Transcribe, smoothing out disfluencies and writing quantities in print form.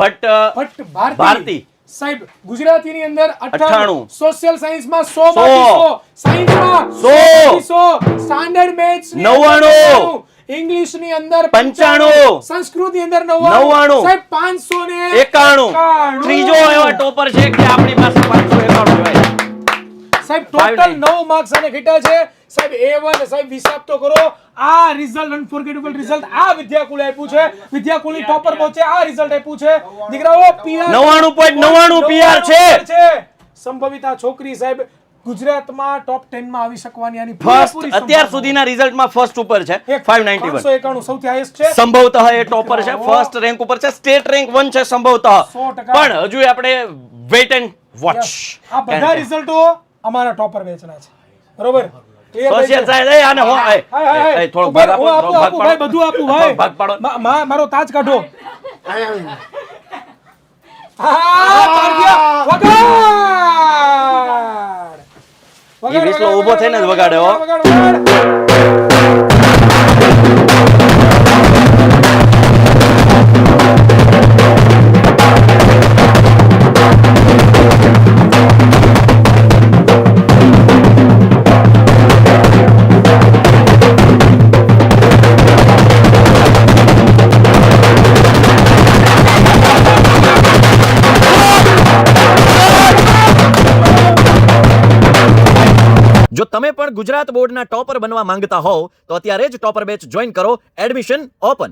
ભટ્ટ ભારતી સાહેબ ગુજરાતીની અંદર 98, સોશિયલ સાયન્સમાં 100 માંથી 100, સાયન્સમાં 100, સ્ટાન્ડર્ડ મેથ્સ 99, ઇંગ્લિશની અંદર 95, સંસ્કૃતની અંદર 99, સાહેબ 591, ત્રીજો એવો ટોપર છે કે આપણી પાસે 591 હોય સાહેબ ટોટલ 9 માર્ક્સ અને ઘટ્યા છે સાહેબ A1 સાહેબ હિસાબ તો કરો આ રિઝલ્ટ અનફોરગેટેબલ રિઝલ્ટ આ વિદ્યાકુલ આપ્યું છે વિદ્યાકુલની ટોપર પહોંચે આ રિઝલ્ટ આપ્યું છે દીકરાઓ PR 99.99 PR છે સંભવિત આ છોકરી સાહેબ ગુજરાતમાં ટોપ 10 માં આવી શકવાની આની ફર્સ્ટ અત્યાર સુધીના રિઝલ્ટમાં ફર્સ્ટ ઉપર છે 591 591 સૌથી હાઈએસ્ટ છે સંભવતઃ એ ટોપર છે ફર્સ્ટ રેન્ક ઉપર છે સ્ટેટ રેન્ક 1 છે સંભવતઃ 100%. પણ હજુ આપણે વેઇટ એન્ડ વોચ આ બધા રિઝલ્ટો અમારા ટોપર બેચના છે બરોબર સોશિયલ સાયન્સ એ આને હો એ થોડો ભાગ આપો ભાઈ બધું આપું ભાઈ ભાગ પાડો મારો તાજ કાઢો હા તારગિયા વગાડ ઈ વિસલો ઊભો થઈને જ વગાડે હો જો તમે પણ ગુજરાત બોર્ડના ટોપર બનવા માંગતા હોવ તો અત્યારે જ ટોપર બેચ જોઈન કરો એડમિશન ઓપન